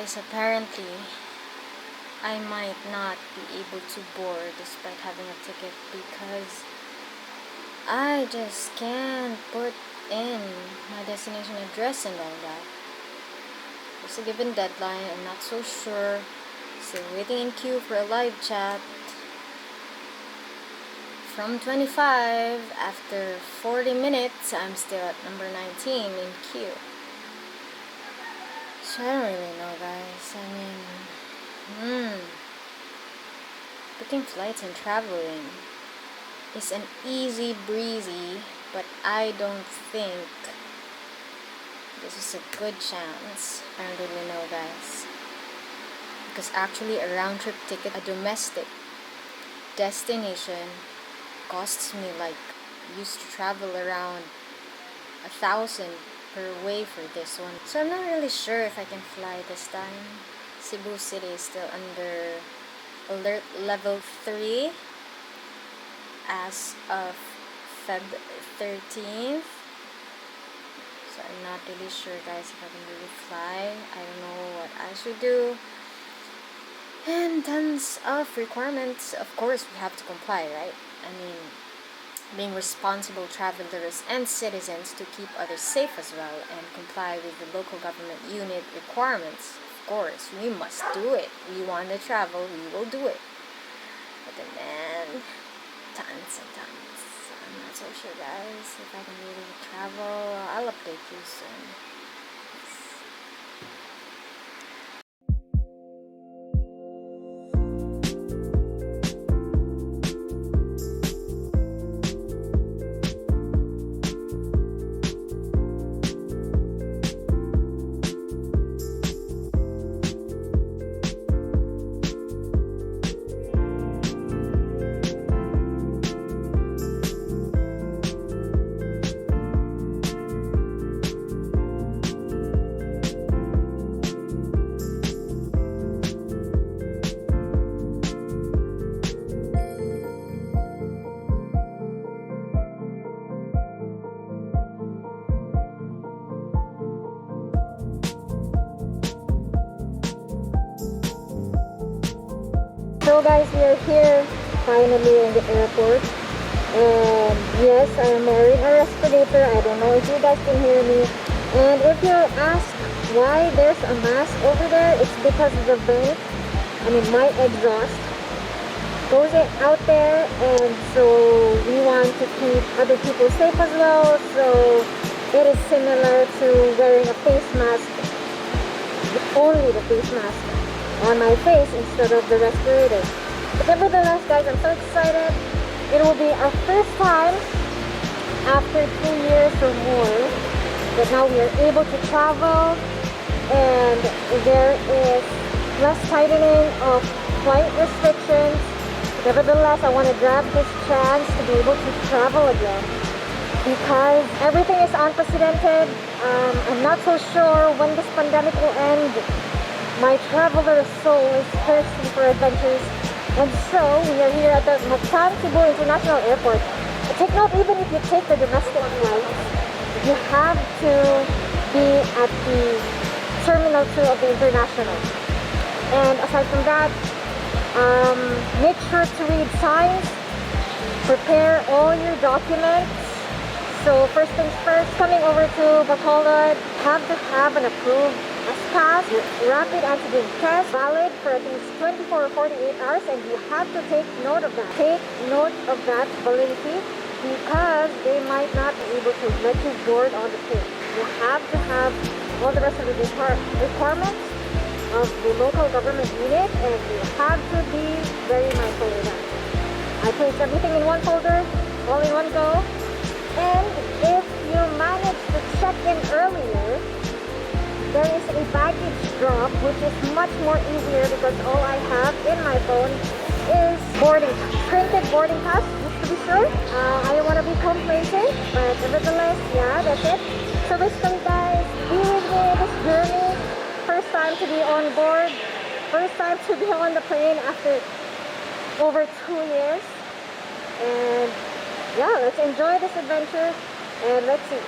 guys, apparently I might not be able to board despite having a ticket because I just can't put in my destination address and all that. There's a given deadline, I'm not so sure. Still waiting in queue for a live chat. From 25, after 40 minutes, I'm still at number 19 in queue. So I don't really know, guys. I mean, booking flights and traveling is an easy breezy, but I don't think this is a good chance. I don't really know, guys. Because actually a round trip ticket, a domestic destination, costs me like, used to travel around 1,000 per way for this one. So I'm not really sure if I can fly this time. Cebu City is still under alert level 3 as of Feb 13th. So I'm not really sure, guys, if I can really fly. I don't know what I should do. And tons of requirements. Of course, we have to comply, right? I mean, being responsible travelers and citizens to keep others safe as well and comply with the local government unit requirements. Of course, we must do it. We want to travel, we will do it. But then, man, tons and tons. I'm not so sure, guys, if I can really travel. I'll update you soon. So guys, we are here finally in the airport, and yes, I am wearing a respirator. I don't know if you guys can hear me. And if you're asked why there's a mask over there, it's because of the vent. I mean, my exhaust goes out there, and so we want to keep other people safe as well. So it is similar to wearing a face mask, only the face mask on my face instead of the respirator. But nevertheless, guys, I'm so excited. It will be our first time after 2 years or more that now we are able to travel, and there is less tightening of flight restrictions. Nevertheless, I want to grab this chance to be able to travel again because everything is unprecedented. I'm not so sure when this pandemic will end. My traveler soul is thirsty for adventures, and so we are here at the Cebu International Airport. Take note, even if you take the domestic flight, you have to be at the Terminal 2 of the International. And aside from that, make sure to read signs, prepare all your documents. So first things first, coming over to Bacolod, have to have an approved S-Pass, rapid antigen test, valid for at least 24 or 48 hours, and you have to take note of that. Take note of that validity because they might not be able to let you board on the plane. You have to have all the rest of the requirements of the local government unit, and you have to be very mindful of that. I placed everything in one folder, all in one go, and if you manage to check in earlier, there is a baggage drop, which is much more easier because all I have in my phone is printed boarding pass, just to be sure. I don't want to be complacent, but nevertheless, yeah, that's it. So basically, guys, be with me this journey. First time to be on board, first time to be on the plane after over 2 years. And yeah, let's enjoy this adventure and let's see.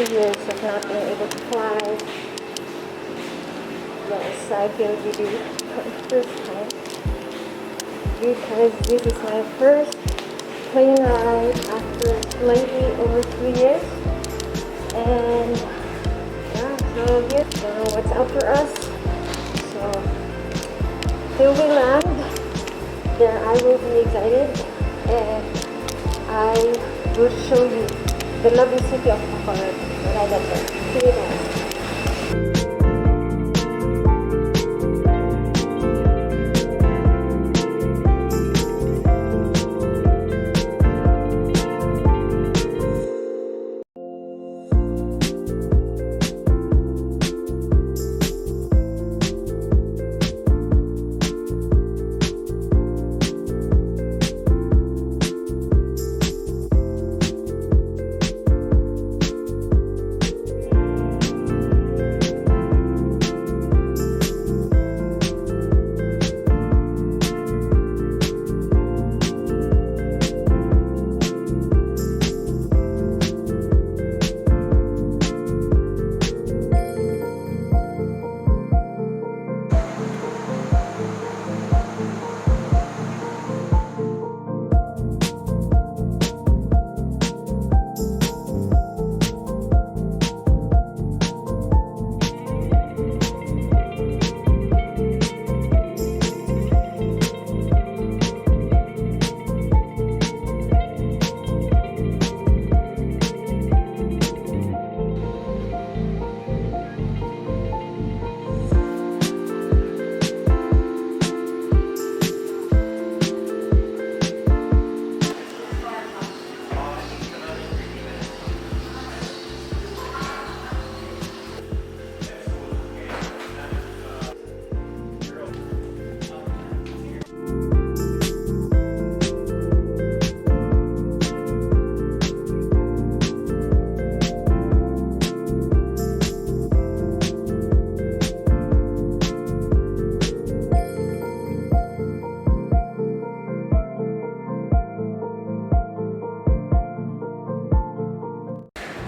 3 years of not being able to fly. Yes, I feel giddy for the first time because this is my first plane ride after slightly over 3 years. And yeah, so here, don't know what's up for us. So till we land, there I will be excited and I will show you the lovely city of Bacolod when I get there. See you guys.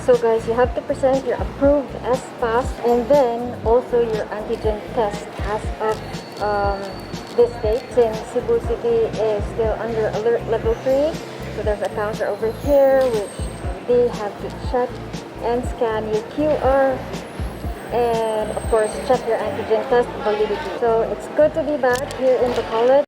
So guys, you have to present your approved S-Pass and then also your antigen test as of this date, since Cebu City is still under alert level 3. So there's a counter over here which they have to check and scan your QR and of course check your antigen test validity. So it's good to be back here in Bacolod.